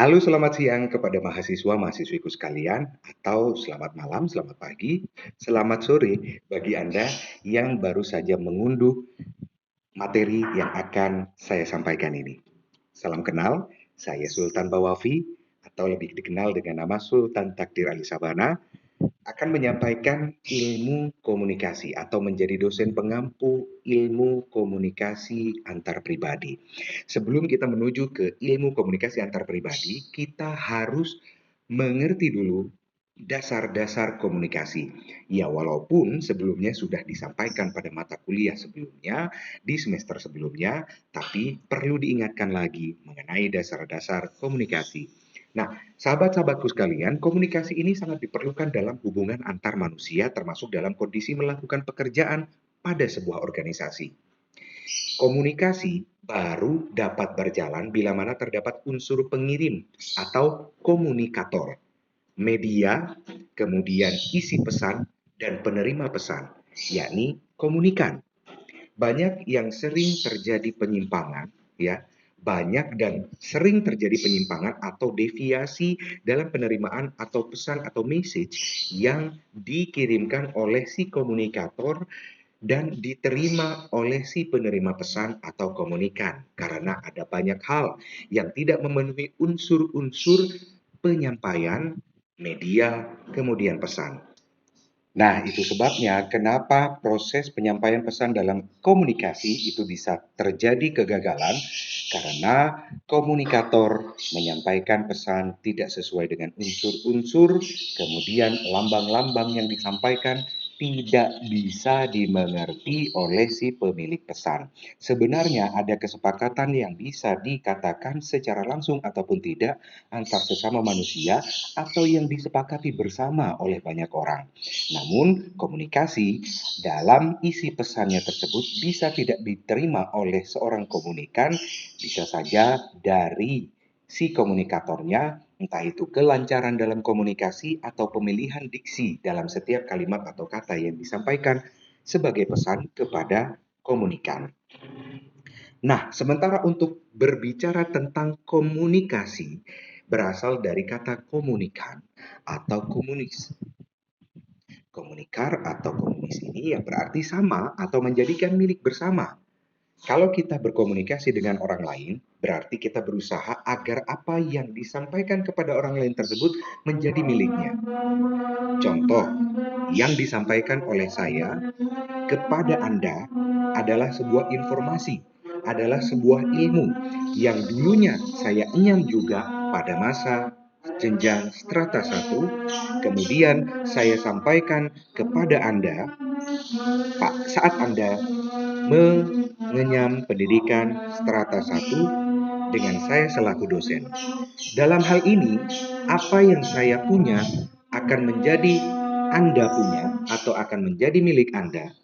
Halo, selamat siang kepada mahasiswa-mahasiswiku sekalian, atau selamat malam, selamat pagi, selamat sore bagi Anda yang baru saja mengunduh materi yang akan saya sampaikan ini. Salam kenal, saya Sultan Bawafi, atau lebih dikenal dengan nama Sultan Takdir Ali Sabana, akan menyampaikan ilmu komunikasi atau menjadi dosen pengampu ilmu komunikasi antar pribadi. Sebelum kita menuju ke ilmu komunikasi antar pribadi, kita harus mengerti dulu dasar-dasar komunikasi. Ya, walaupun sebelumnya sudah disampaikan pada mata kuliah sebelumnya, di semester sebelumnya, tapi perlu diingatkan lagi mengenai dasar-dasar komunikasi. Nah, sahabat-sahabatku sekalian, komunikasi ini sangat diperlukan dalam hubungan antar manusia, termasuk dalam kondisi melakukan pekerjaan pada sebuah organisasi. Komunikasi baru dapat berjalan bila mana terdapat unsur pengirim atau komunikator, media, kemudian isi pesan, dan penerima pesan, yakni komunikan. Banyak yang sering terjadi penyimpangan, ya, banyak dan sering terjadi penyimpangan atau deviasi dalam penerimaan atau pesan atau message yang dikirimkan oleh si komunikator dan diterima oleh si penerima pesan atau komunikan, karena ada banyak hal yang tidak memenuhi unsur-unsur penyampaian media kemudian pesan. Nah, itu sebabnya kenapa proses penyampaian pesan dalam komunikasi itu bisa terjadi kegagalan, karena komunikator menyampaikan pesan tidak sesuai dengan unsur-unsur, kemudian lambang-lambang yang disampaikan tidak bisa dimengerti oleh si pemilik pesan. Sebenarnya ada kesepakatan yang bisa dikatakan secara langsung ataupun tidak antar sesama manusia atau yang disepakati bersama oleh banyak orang. Namun, komunikasi dalam isi pesannya tersebut bisa tidak diterima oleh seorang komunikan, bisa saja dari si komunikatornya, entah itu kelancaran dalam komunikasi atau pemilihan diksi dalam setiap kalimat atau kata yang disampaikan sebagai pesan kepada komunikan. Nah, sementara untuk berbicara tentang komunikasi, berasal dari kata komunikan atau komunis. Komunikar atau komunis ini yang berarti sama atau menjadikan milik bersama. Kalau kita berkomunikasi dengan orang lain, berarti kita berusaha agar apa yang disampaikan kepada orang lain tersebut menjadi miliknya. Contoh, yang disampaikan oleh saya kepada Anda adalah sebuah informasi, adalah sebuah ilmu yang dulunya saya enyam juga pada masa jenjang strata 1, kemudian saya sampaikan kepada Anda Pak saat Anda mengenyam pendidikan strata 1 dengan saya selaku dosen. Dalam hal ini, apa yang saya punya akan menjadi Anda punya atau akan menjadi milik Anda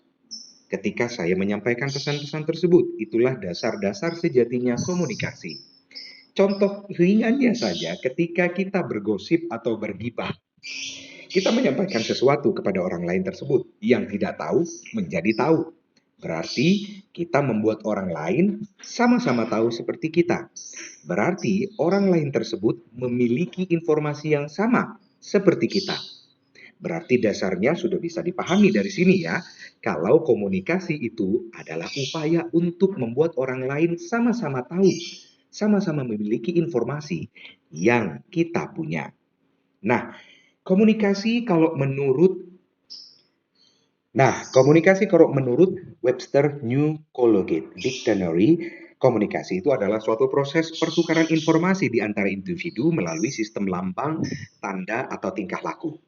ketika saya menyampaikan pesan-pesan tersebut. Itulah dasar-dasar sejatinya komunikasi. Contoh ringannya saja ketika kita bergosip atau bergibah. Kita menyampaikan sesuatu kepada orang lain tersebut yang tidak tahu menjadi tahu. Berarti kita membuat orang lain sama-sama tahu seperti kita. Berarti orang lain tersebut memiliki informasi yang sama seperti kita. Berarti dasarnya sudah bisa dipahami dari sini ya, kalau komunikasi itu adalah upaya untuk membuat orang lain sama-sama tahu, sama-sama memiliki informasi yang kita punya. Nah, komunikasi kalau menurut Webster New Colloquial Dictionary, komunikasi itu adalah suatu proses pertukaran informasi di antara individu melalui sistem lambang, tanda, atau tingkah laku.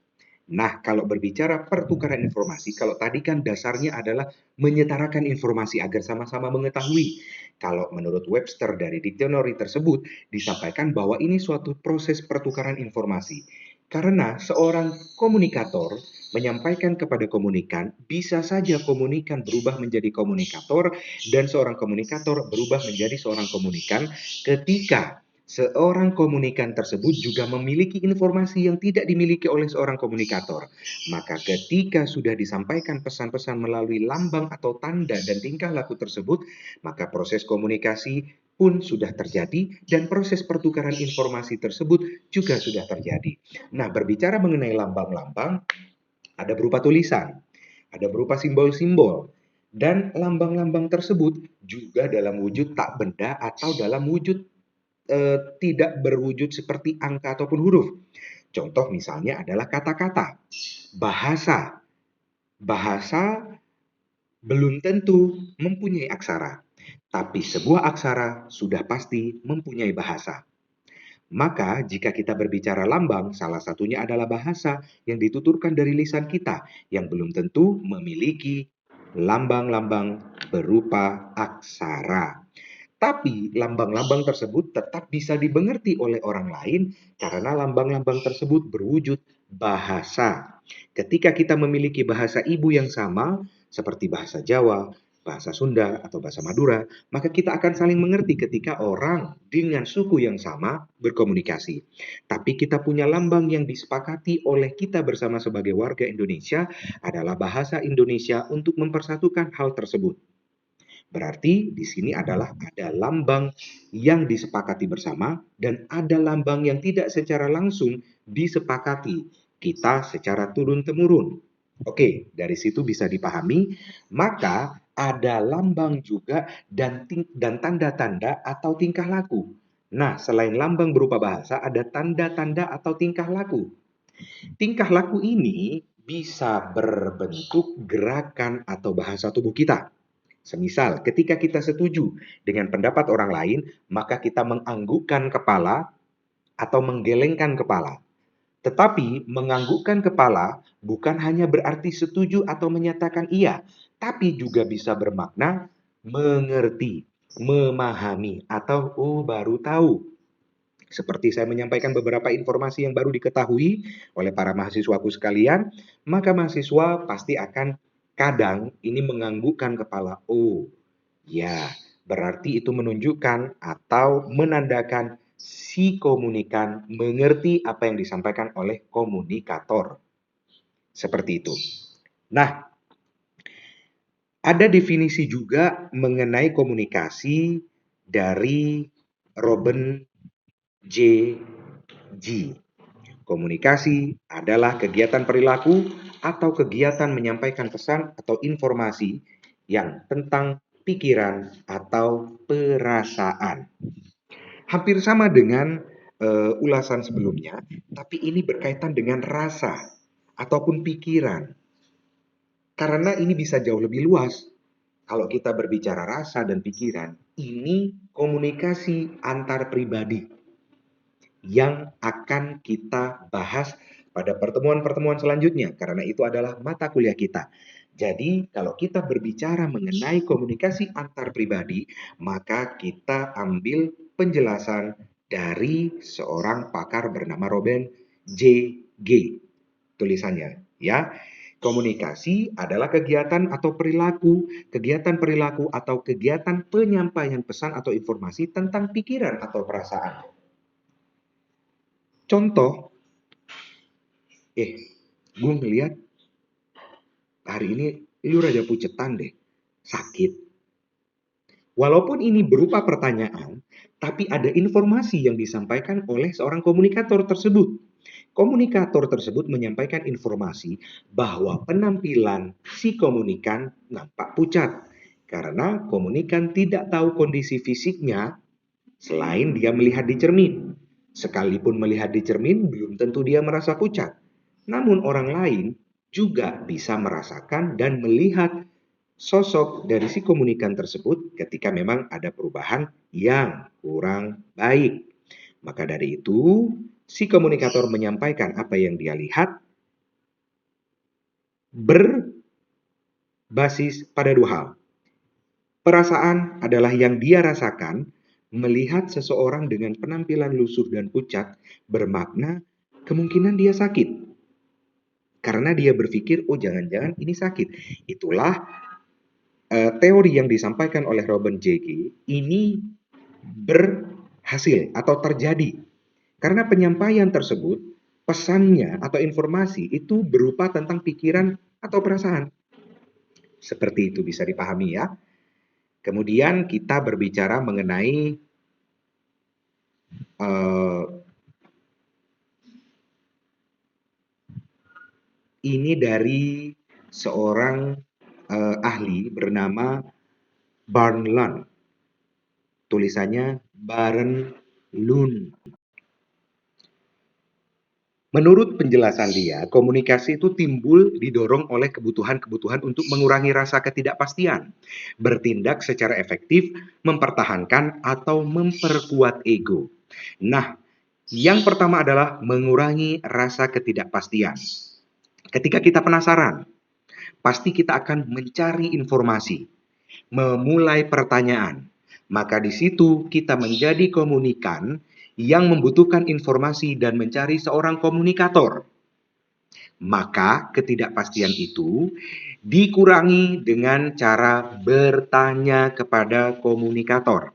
Nah, kalau berbicara pertukaran informasi, kalau tadi kan dasarnya adalah menyetarakan informasi agar sama-sama mengetahui. Kalau menurut Webster dari dictionary tersebut, disampaikan bahwa ini suatu proses pertukaran informasi. Karena seorang komunikator menyampaikan kepada komunikan, bisa saja komunikan berubah menjadi komunikator, dan seorang komunikator berubah menjadi seorang komunikan ketika seorang komunikan tersebut juga memiliki informasi yang tidak dimiliki oleh seorang komunikator. Maka ketika sudah disampaikan pesan-pesan melalui lambang atau tanda dan tingkah laku tersebut, maka proses komunikasi pun sudah terjadi dan proses pertukaran informasi tersebut juga sudah terjadi. Nah, berbicara mengenai lambang-lambang, ada berupa tulisan, ada berupa simbol-simbol, dan lambang-lambang tersebut juga dalam wujud tak benda atau dalam wujud tidak berwujud seperti angka ataupun huruf. Contoh misalnya adalah kata-kata, bahasa. Bahasa belum tentu mempunyai aksara, tapi sebuah aksara sudah pasti mempunyai bahasa. Maka jika kita berbicara lambang, salah satunya adalah bahasa yang dituturkan dari lisan kita yang belum tentu memiliki lambang-lambang berupa aksara. Tapi lambang-lambang tersebut tetap bisa dimengerti oleh orang lain karena lambang-lambang tersebut berwujud bahasa. Ketika kita memiliki bahasa ibu yang sama, seperti bahasa Jawa, bahasa Sunda, atau bahasa Madura, maka kita akan saling mengerti ketika orang dengan suku yang sama berkomunikasi. Tapi kita punya lambang yang disepakati oleh kita bersama sebagai warga Indonesia adalah bahasa Indonesia untuk mempersatukan hal tersebut. Berarti di sini adalah ada lambang yang disepakati bersama dan ada lambang yang tidak secara langsung disepakati kita secara turun-temurun. Oke, dari situ bisa dipahami, maka ada lambang juga dan tanda-tanda atau tingkah laku. Nah, selain lambang berupa bahasa, ada tanda-tanda atau tingkah laku. Tingkah laku ini bisa berbentuk gerakan atau bahasa tubuh kita. Semisal, ketika kita setuju dengan pendapat orang lain, maka kita menganggukkan kepala atau menggelengkan kepala. Tetapi menganggukkan kepala bukan hanya berarti setuju atau menyatakan iya, tapi juga bisa bermakna mengerti, memahami, atau oh baru tahu. Seperti saya menyampaikan beberapa informasi yang baru diketahui oleh para mahasiswaku sekalian, maka mahasiswa pasti akan kadang ini menganggukkan kepala. Oh, ya, berarti itu menunjukkan atau menandakan si komunikan mengerti apa yang disampaikan oleh komunikator. Seperti itu. Nah, ada definisi juga mengenai komunikasi dari Robin J. G. Komunikasi adalah kegiatan perilaku atau kegiatan menyampaikan pesan atau informasi yang tentang pikiran atau perasaan. Hampir sama dengan ulasan sebelumnya, tapi ini berkaitan dengan rasa ataupun pikiran. Karena ini bisa jauh lebih luas. Kalau kita berbicara rasa dan pikiran, ini komunikasi antar pribadi yang akan kita bahas pada pertemuan-pertemuan selanjutnya, karena itu adalah mata kuliah kita. Jadi, kalau kita berbicara mengenai komunikasi antar pribadi, maka kita ambil penjelasan dari seorang pakar bernama Robin J. G. Tulisannya, ya. Komunikasi adalah kegiatan atau kegiatan perilaku atau kegiatan penyampaian pesan atau informasi tentang pikiran atau perasaan. Contoh, gue ngeliat hari ini lu rada pucetan deh, sakit. Walaupun ini berupa pertanyaan, tapi ada informasi yang disampaikan oleh seorang komunikator tersebut. Komunikator tersebut menyampaikan informasi bahwa penampilan si komunikan nampak pucat. Karena komunikan tidak tahu kondisi fisiknya selain dia melihat di cermin. Sekalipun melihat di cermin, belum tentu dia merasa pucat. Namun orang lain juga bisa merasakan dan melihat sosok dari si komunikan tersebut ketika memang ada perubahan yang kurang baik. Maka dari itu, si komunikator menyampaikan apa yang dia lihat berbasis pada dua hal. Perasaan adalah yang dia rasakan melihat seseorang dengan penampilan lusuh dan pucat bermakna kemungkinan dia sakit. Karena dia berpikir, oh jangan-jangan ini sakit. Itulah teori yang disampaikan oleh Robin J. G. ini berhasil atau terjadi. Karena penyampaian tersebut, pesannya atau informasi itu berupa tentang pikiran atau perasaan. Seperti itu bisa dipahami ya. Kemudian kita berbicara mengenai Eh, ini dari seorang ahli bernama Barn. Tulisannya Baron Lund. Menurut penjelasan dia, komunikasi itu timbul didorong oleh kebutuhan-kebutuhan untuk mengurangi rasa ketidakpastian, bertindak secara efektif, mempertahankan atau memperkuat ego. Nah, yang pertama adalah mengurangi rasa ketidakpastian. Ketika kita penasaran, pasti kita akan mencari informasi, memulai pertanyaan. Maka di situ kita menjadi komunikan yang membutuhkan informasi dan mencari seorang komunikator. Maka ketidakpastian itu dikurangi dengan cara bertanya kepada komunikator.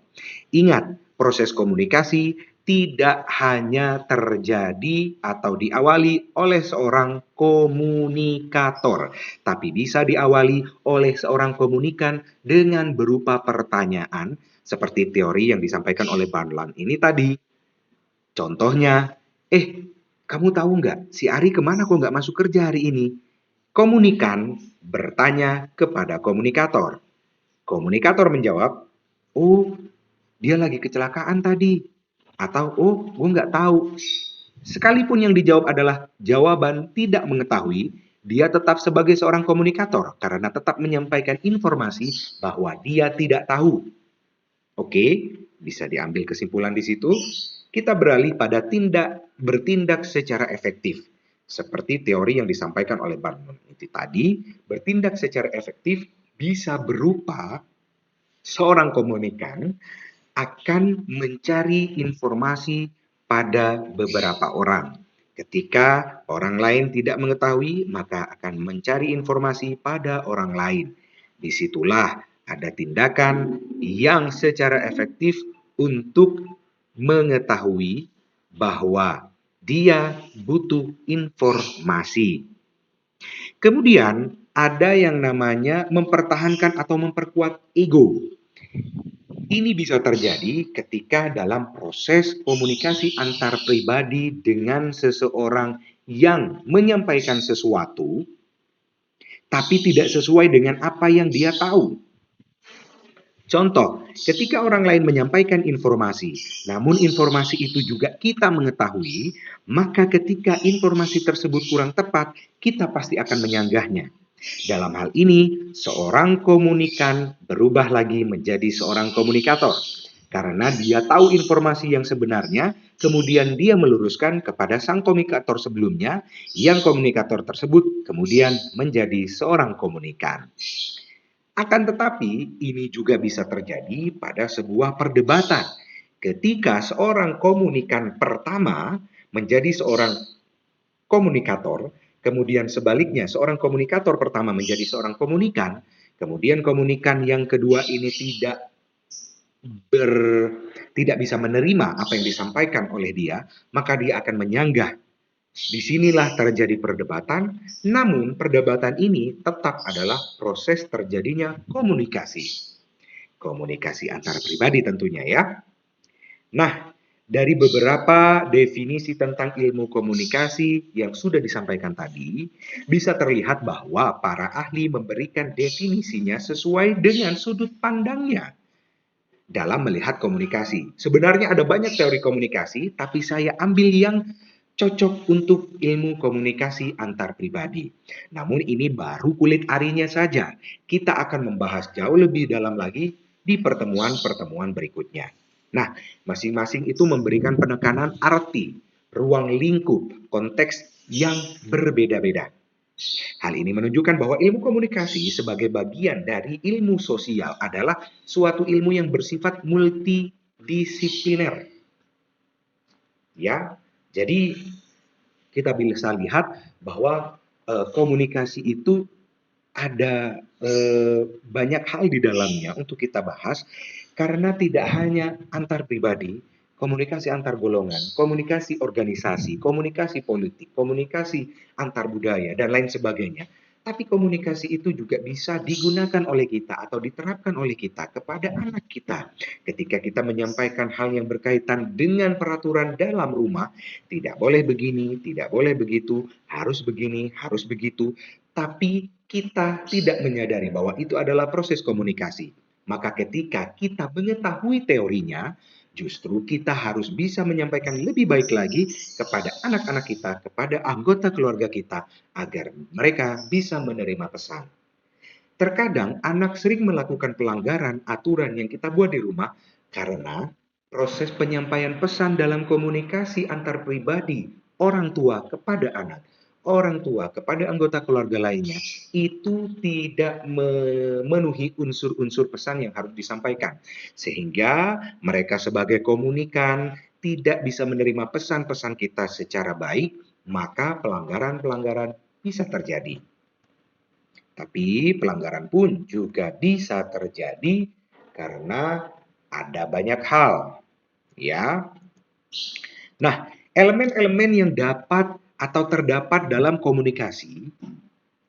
Ingat, proses komunikasi tidak hanya terjadi atau diawali oleh seorang komunikator, tapi bisa diawali oleh seorang komunikan dengan berupa pertanyaan seperti teori yang disampaikan oleh Barnland ini tadi. Contohnya, kamu tahu nggak si Ari kemana kok nggak masuk kerja hari ini? Komunikan bertanya kepada komunikator. Komunikator menjawab, oh dia lagi kecelakaan tadi. Atau, oh gue nggak tahu. Sekalipun yang dijawab adalah jawaban tidak mengetahui, dia tetap sebagai seorang komunikator karena tetap menyampaikan informasi bahwa dia tidak tahu. Oke, bisa diambil kesimpulan di situ. Kita beralih pada bertindak secara efektif. Seperti teori yang disampaikan oleh Barnum itu tadi, bertindak secara efektif bisa berupa seorang komunikan akan mencari informasi pada beberapa orang. Ketika orang lain tidak mengetahui, maka akan mencari informasi pada orang lain. Disitulah ada tindakan yang secara efektif untuk mengetahui bahwa dia butuh informasi. Kemudian ada yang namanya mempertahankan atau memperkuat ego. Ini bisa terjadi ketika dalam proses komunikasi antar pribadi dengan seseorang yang menyampaikan sesuatu, tapi tidak sesuai dengan apa yang dia tahu. Contoh, ketika orang lain menyampaikan informasi, namun informasi itu juga kita mengetahui, maka ketika informasi tersebut kurang tepat, kita pasti akan menyanggahnya. Dalam hal ini, seorang komunikan berubah lagi menjadi seorang komunikator. Karena dia tahu informasi yang sebenarnya, kemudian dia meluruskan kepada sang komunikator sebelumnya, yang komunikator tersebut kemudian menjadi seorang komunikan. Akan tetapi, ini juga bisa terjadi pada sebuah perdebatan. Ketika seorang komunikan pertama menjadi seorang komunikator, kemudian sebaliknya seorang komunikator pertama menjadi seorang komunikan, kemudian komunikan yang kedua ini tidak bisa menerima apa yang disampaikan oleh dia, maka dia akan menyanggah. Disinilah terjadi perdebatan, namun perdebatan ini tetap adalah proses terjadinya komunikasi. Komunikasi antar pribadi tentunya ya. Nah, dari beberapa definisi tentang ilmu komunikasi yang sudah disampaikan tadi, bisa terlihat bahwa para ahli memberikan definisinya sesuai dengan sudut pandangnya dalam melihat komunikasi. Sebenarnya ada banyak teori komunikasi, tapi saya ambil yang cocok untuk ilmu komunikasi antar pribadi. Namun ini baru kulit arinya saja. Kita akan membahas jauh lebih dalam lagi di pertemuan-pertemuan berikutnya. Nah, masing-masing itu memberikan penekanan arti, ruang lingkup, konteks yang berbeda-beda. Hal ini menunjukkan bahwa ilmu komunikasi sebagai bagian dari ilmu sosial adalah suatu ilmu yang bersifat multidisipliner. Ya, jadi kita bisa lihat bahwa komunikasi itu ada banyak hal di dalamnya untuk kita bahas karena tidak hanya antar pribadi, komunikasi antar golongan, komunikasi organisasi, komunikasi politik, komunikasi antar budaya dan lain sebagainya. Tapi komunikasi itu juga bisa digunakan oleh kita atau diterapkan oleh kita kepada anak kita. Ketika kita menyampaikan hal yang berkaitan dengan peraturan dalam rumah, tidak boleh begini, tidak boleh begitu, harus begini, harus begitu, tapi kita tidak menyadari bahwa itu adalah proses komunikasi. Maka ketika kita mengetahui teorinya, justru kita harus bisa menyampaikan lebih baik lagi kepada anak-anak kita, kepada anggota keluarga kita, agar mereka bisa menerima pesan. Terkadang anak sering melakukan pelanggaran aturan yang kita buat di rumah karena proses penyampaian pesan dalam komunikasi antar pribadi, orang tua kepada anak, orang tua kepada anggota keluarga lainnya, itu tidak memenuhi unsur-unsur pesan yang harus disampaikan. Sehingga mereka sebagai komunikan tidak bisa menerima pesan-pesan kita secara baik, maka pelanggaran-pelanggaran bisa terjadi. Tapi pelanggaran pun juga bisa terjadi karena ada banyak hal, ya. Nah, elemen-elemen yang dapat atau terdapat dalam komunikasi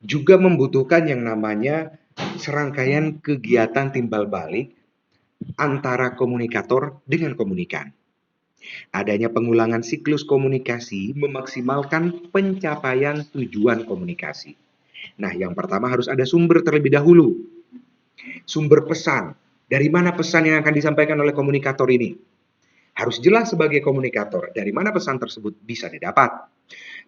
juga membutuhkan yang namanya serangkaian kegiatan timbal balik antara komunikator dengan komunikan. Adanya pengulangan siklus komunikasi memaksimalkan pencapaian tujuan komunikasi. Nah, yang pertama harus ada sumber terlebih dahulu. Sumber pesan. Dari mana pesan yang akan disampaikan oleh komunikator ini? Harus jelas sebagai komunikator dari mana pesan tersebut bisa didapat.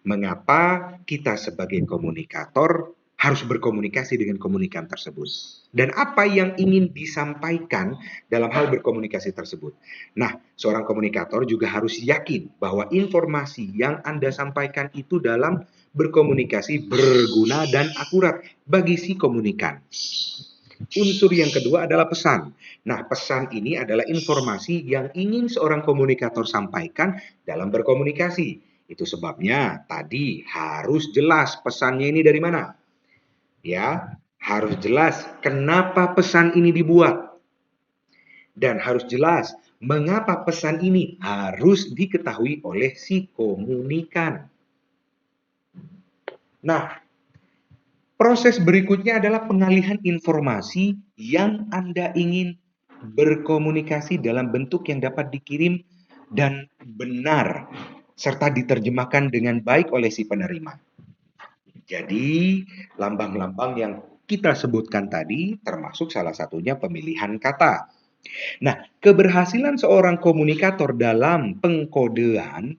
Mengapa kita sebagai komunikator harus berkomunikasi dengan komunikan tersebut? Dan apa yang ingin disampaikan dalam hal berkomunikasi tersebut? Nah, seorang komunikator juga harus yakin bahwa informasi yang Anda sampaikan itu dalam berkomunikasi berguna dan akurat bagi si komunikan. Unsur yang kedua adalah pesan. Nah, pesan ini adalah informasi yang ingin seorang komunikator sampaikan dalam berkomunikasi. Itu sebabnya tadi harus jelas pesannya ini dari mana. Ya, harus jelas kenapa pesan ini dibuat. Dan harus jelas mengapa pesan ini harus diketahui oleh si komunikan. Nah, proses berikutnya adalah pengalihan informasi yang Anda ingin berkomunikasi dalam bentuk yang dapat dikirim dan benar, serta diterjemahkan dengan baik oleh si penerima. Jadi, lambang-lambang yang kita sebutkan tadi termasuk salah satunya pemilihan kata. Nah, keberhasilan seorang komunikator dalam pengkodean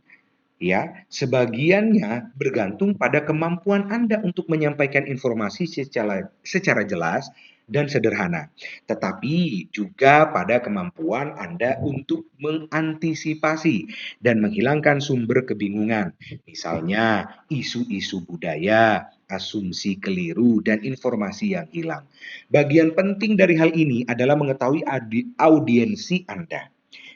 ya, sebagiannya bergantung pada kemampuan Anda untuk menyampaikan informasi secara jelas dan sederhana. Tetapi juga pada kemampuan Anda untuk mengantisipasi dan menghilangkan sumber kebingungan. Misalnya, isu-isu budaya, asumsi keliru, dan informasi yang hilang. Bagian penting dari hal ini adalah mengetahui audiensi Anda,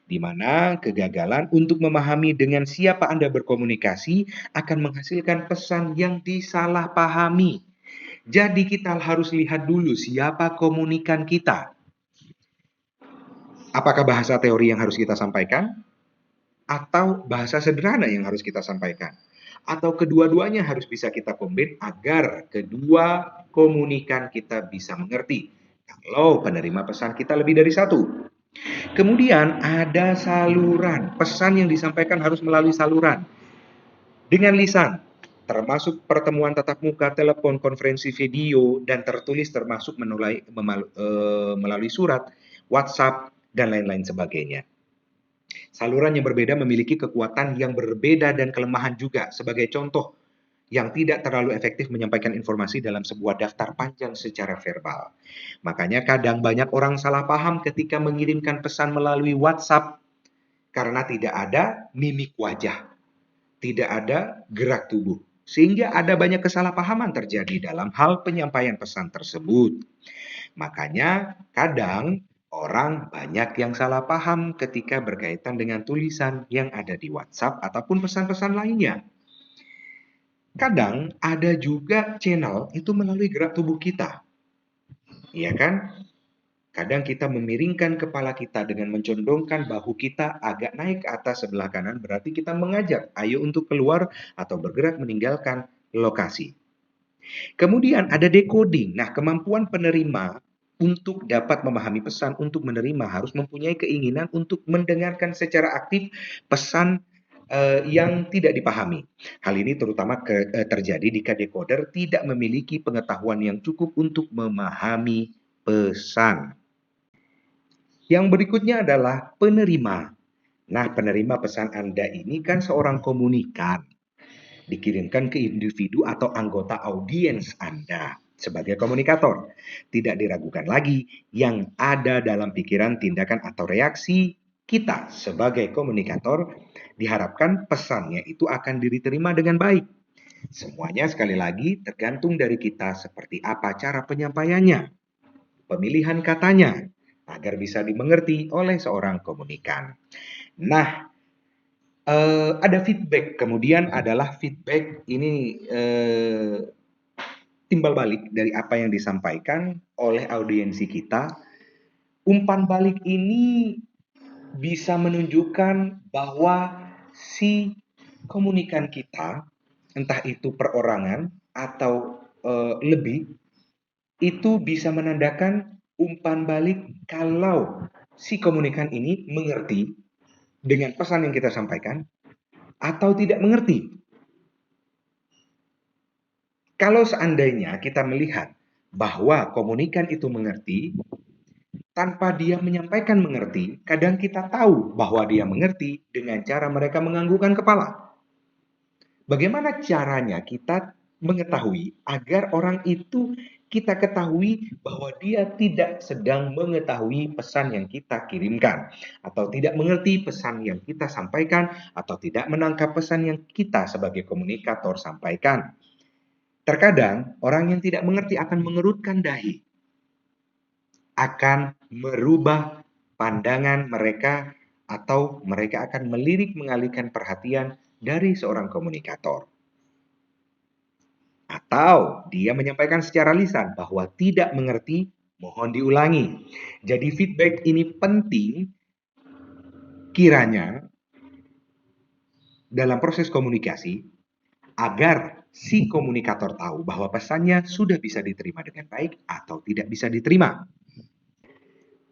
di mana kegagalan untuk memahami dengan siapa Anda berkomunikasi akan menghasilkan pesan yang disalahpahami. Jadi kita harus lihat dulu siapa komunikan kita. Apakah bahasa teori yang harus kita sampaikan? Atau bahasa sederhana yang harus kita sampaikan? Atau kedua-duanya harus bisa kita combine agar kedua komunikan kita bisa mengerti. Kalau penerima pesan kita lebih dari satu. Kemudian ada saluran, pesan yang disampaikan harus melalui saluran. Dengan lisan, termasuk pertemuan tatap muka, telepon, konferensi video, dan tertulis termasuk melalui surat, WhatsApp, dan lain-lain sebagainya. Saluran yang berbeda memiliki kekuatan yang berbeda dan kelemahan juga. Sebagai contoh, yang tidak terlalu efektif menyampaikan informasi dalam sebuah daftar panjang secara verbal. Makanya kadang banyak orang salah paham ketika mengirimkan pesan melalui WhatsApp karena tidak ada mimik wajah, tidak ada gerak tubuh. Sehingga ada banyak kesalahpahaman terjadi dalam hal penyampaian pesan tersebut. Makanya kadang orang banyak yang salah paham ketika berkaitan dengan tulisan yang ada di WhatsApp ataupun pesan-pesan lainnya. Kadang ada juga channel itu melalui gerak tubuh kita. Iya kan? Kadang kita memiringkan kepala kita dengan mencondongkan bahu kita agak naik ke atas sebelah kanan, berarti kita mengajak, ayo untuk keluar atau bergerak meninggalkan lokasi. Kemudian ada decoding. Nah, kemampuan penerima untuk dapat memahami pesan, untuk menerima harus mempunyai keinginan untuk mendengarkan secara aktif pesan yang tidak dipahami. Hal ini terutama terjadi jika decoder tidak memiliki pengetahuan yang cukup untuk memahami pesan. Yang berikutnya adalah penerima. Nah, penerima pesan Anda ini kan seorang komunikan, dikirimkan ke individu atau anggota audiens Anda sebagai komunikator. Tidak diragukan lagi yang ada dalam pikiran, tindakan, atau reaksi kita sebagai komunikator, diharapkan pesannya itu akan diterima dengan baik. Semuanya sekali lagi tergantung dari kita seperti apa cara penyampaiannya, pemilihan katanya, agar bisa dimengerti oleh seorang komunikan. Nah, ada feedback, kemudian adalah feedback ini timbal balik dari apa yang disampaikan oleh audiensi kita. Umpan balik ini bisa menunjukkan bahwa si komunikan kita, entah itu perorangan atau lebih, itu bisa menandakan umpan balik kalau si komunikan ini mengerti dengan pesan yang kita sampaikan atau tidak mengerti. Kalau seandainya kita melihat bahwa komunikan itu mengerti, tanpa dia menyampaikan mengerti, kadang kita tahu bahwa dia mengerti dengan cara mereka menganggukkan kepala. Bagaimana caranya kita mengetahui agar orang itu kita ketahui bahwa dia tidak sedang mengetahui pesan yang kita kirimkan, atau tidak mengerti pesan yang kita sampaikan, atau tidak menangkap pesan yang kita sebagai komunikator sampaikan. Terkadang orang yang tidak mengerti akan mengerutkan dahi, akan merubah pandangan mereka, atau mereka akan melirik mengalihkan perhatian dari seorang komunikator. Atau dia menyampaikan secara lisan bahwa tidak mengerti, mohon diulangi. Jadi feedback ini penting kiranya dalam proses komunikasi agar si komunikator tahu bahwa pesannya sudah bisa diterima dengan baik atau tidak bisa diterima.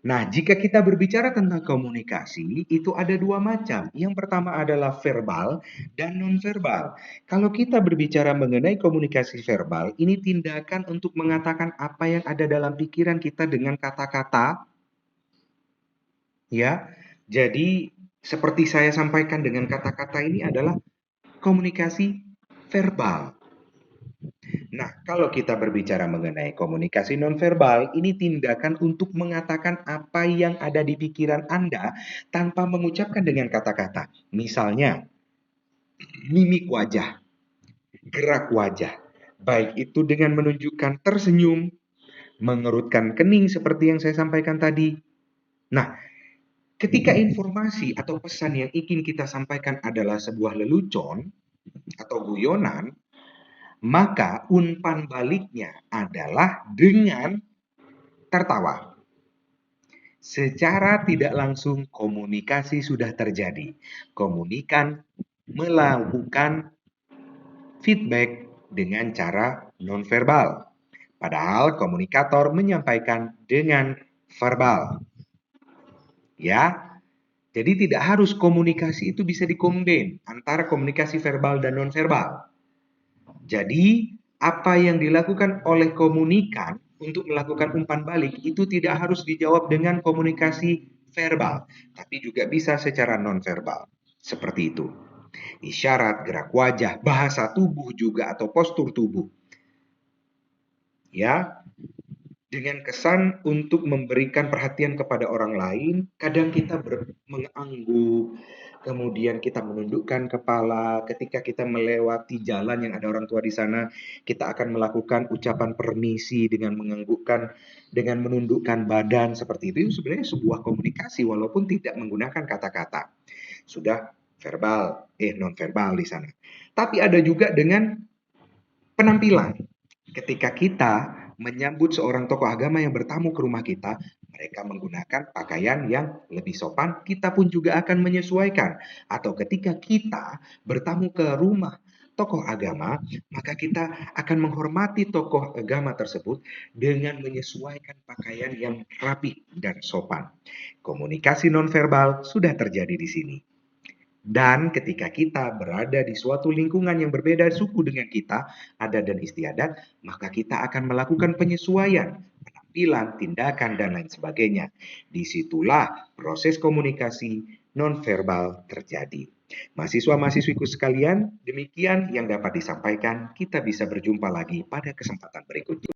Nah, jika kita berbicara tentang komunikasi, itu ada dua macam. Yang pertama adalah verbal dan non-verbal. Kalau kita berbicara mengenai komunikasi verbal, ini tindakan untuk mengatakan apa yang ada dalam pikiran kita dengan kata-kata, ya. Jadi, seperti saya sampaikan dengan kata-kata ini adalah komunikasi verbal. Nah, kalau kita berbicara mengenai komunikasi nonverbal, ini tindakan untuk mengatakan apa yang ada di pikiran Anda tanpa mengucapkan dengan kata-kata. Misalnya, mimik wajah, gerak wajah, baik itu dengan menunjukkan tersenyum, mengerutkan kening seperti yang saya sampaikan tadi. Nah, ketika informasi atau pesan yang ingin kita sampaikan adalah sebuah lelucon atau guyonan, maka umpan baliknya adalah dengan tertawa. Secara tidak langsung komunikasi sudah terjadi. Komunikan melakukan feedback dengan cara nonverbal. Padahal komunikator menyampaikan dengan verbal. Ya, jadi tidak harus komunikasi itu bisa dikombin antara komunikasi verbal dan nonverbal. Jadi, apa yang dilakukan oleh komunikan untuk melakukan umpan balik itu tidak harus dijawab dengan komunikasi verbal, tapi juga bisa secara nonverbal. Seperti itu. Isyarat, gerak wajah, bahasa tubuh juga atau postur tubuh. Ya, dengan kesan untuk memberikan perhatian kepada orang lain, kadang kita mengangguk, kemudian kita menundukkan kepala. Ketika kita melewati jalan yang ada orang tua di sana, kita akan melakukan ucapan permisi dengan menganggukkan, dengan menundukkan badan seperti itu. Sebenarnya sebuah komunikasi walaupun tidak menggunakan kata-kata. Sudah verbal, non-verbal di sana. Tapi ada juga dengan penampilan. Ketika kita menyambut seorang tokoh agama yang bertamu ke rumah kita, mereka menggunakan pakaian yang lebih sopan, kita pun juga akan menyesuaikan. Atau ketika kita bertamu ke rumah tokoh agama, maka kita akan menghormati tokoh agama tersebut dengan menyesuaikan pakaian yang rapi dan sopan. Komunikasi nonverbal sudah terjadi di sini. Dan ketika kita berada di suatu lingkungan yang berbeda suku dengan kita, adat dan istiadat, maka kita akan melakukan penyesuaian, penampilan, tindakan, dan lain sebagainya. Disitulah proses komunikasi nonverbal terjadi. Mahasiswa-mahasiswiku sekalian, demikian yang dapat disampaikan. Kita bisa berjumpa lagi pada kesempatan berikutnya.